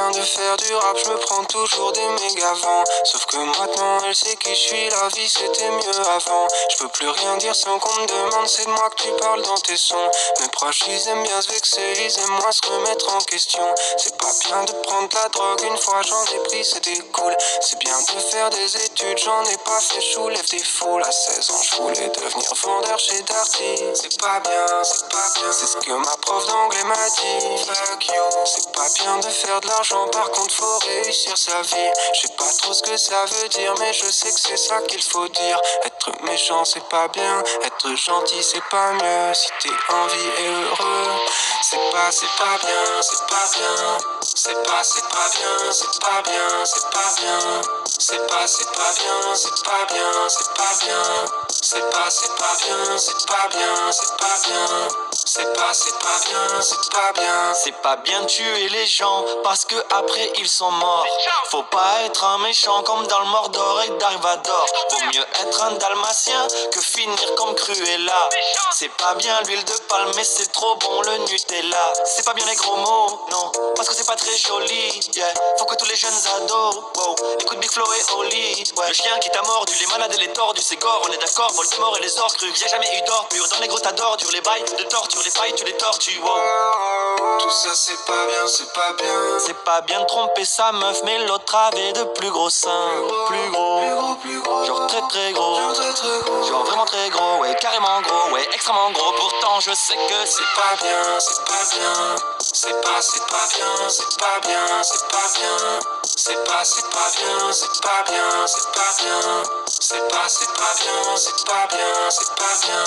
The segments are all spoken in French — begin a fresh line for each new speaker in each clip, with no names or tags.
bien de faire du rap, je me prends toujours des méga vents. Sauf que maintenant elle sait qui je suis, la vie c'était mieux avant. Je peux plus rien dire sans qu'on me demande, c'est de moi que tu parles dans tes sons. Mes proches ils aiment bien se vexer, ils aiment moins se remettre en question. C'est pas bien de prendre de la drogue, une fois j'en ai pris c'était cool. C'est bien de faire des études, j'en ai pas fait, je soulève des foules. À 16 ans je voulais devenir vendeur chez Darty. C'est pas bien, c'est ce que ma prof d'anglais m'a dit. Fuck you. C'est pas bien de faire de l'argent, par contre faut réussir sa vie. Je sais pas trop ce que ça veut dire, mais je sais que c'est ça qu'il faut dire. Être méchant c'est pas bien, être gentil c'est pas mieux. Si t'es en vie et heureux, c'est pas bien, c'est pas bien. C'est pas bien, c'est pas bien, c'est pas bien. C'est pas bien, c'est pas bien, c'est pas bien. C'est pas bien, c'est pas bien, c'est pas bien. C'est pas bien, c'est pas bien.
C'est pas bien de tuer les gens parce que après ils sont morts. Faut pas être un méchant comme dans le Mordor et Darvador. Vaut mieux être un dalmatien que finir comme Cruella. C'est pas bien l'huile de palme mais c'est trop bon le Nutella. C'est pas bien les gros mots, non, parce que c'est pas très joli. Yeah. Faut que tous les jeunes ados, wow, écoute Big Flo et Oli. Ouais. Le chien qui t'a mordu, les malades et les tordus, c'est gore, on est d'accord. Voldemort et les orques, cru, y'a jamais eu d'or pur. Dans les grottes d'ordures, les bails de torture, les failles, tu les tortues, wow.
Tout ça c'est pas bien, c'est pas bien.
C'est pas bien de tromper sa meuf, mais l'autre avait de plus gros seins. Plus gros, genre très très gros. Genre vraiment très gros, ouais, carrément gros, ouais, extrêmement gros. Pourtant je sais que
c'est pas bien, c'est pas bien. C'est pas bien, c'est pas bien, c'est pas bien. C'est pas bien, c'est pas bien, c'est pas bien. C'est pas bien, c'est pas bien, c'est pas bien.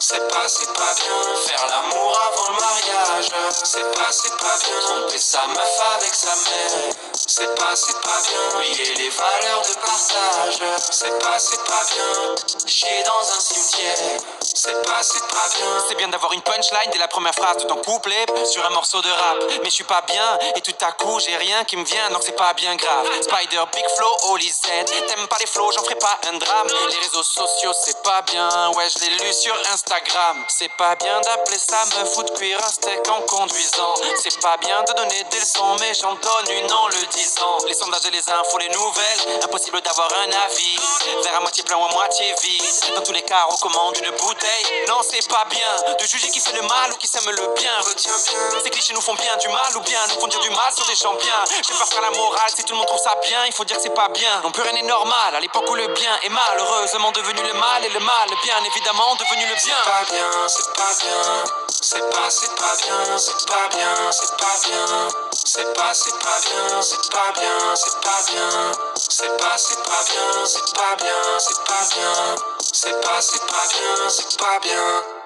C'est pas bien, faire l'amour avant le mariage. C'est pas bien, tromper sa meuf avec sa mère. C'est pas bien, oublier les valeurs de partage. C'est pas bien, chier dans un cimetière. C'est pas bien.
c'est bien d'avoir une punchline dès la première phrase de ton couplet sur un morceau de rap. Mais je suis pas bien et tout à coup j'ai rien qui me vient donc c'est pas bien grave. Spider, Big Flo, Oli Z. T'aimes pas les flows, j'en ferai pas un drame. Les réseaux sociaux c'est pas bien, ouais je l'ai lu sur Instagram. C'est pas bien d'appeler sa meuf ou de cuire un steak en conduisant. C'est pas bien de donner des leçons mais j'en donne une en le disant. Les sondages et les infos, les nouvelles, impossible d'avoir un avis. Verre à moitié plein ou à moitié vide. Dans tous les cas on commande une bouteille. Non c'est pas bien de juger qui fait le mal ou qui sème le bien.
Retiens bien,
Ces clichés nous font bien du mal ou bien nous font dire du mal sur des gens bien. J'aime pas faire la morale, si tout le monde trouve ça bien, il faut dire que c'est pas bien. Non plus rien n'est normal, à l'époque où le bien est malheureusement devenu le mal et le mal bien évidemment devenu le bien.
c'est pas bien, c'est pas bien. C'est pas bien, c'est pas bien, c'est pas bien. C'est pas bien, c'est pas bien, c'est pas bien. C'est pas bien, c'est pas bien, c'est pas bien. C'est pas bien, c'est pas bien.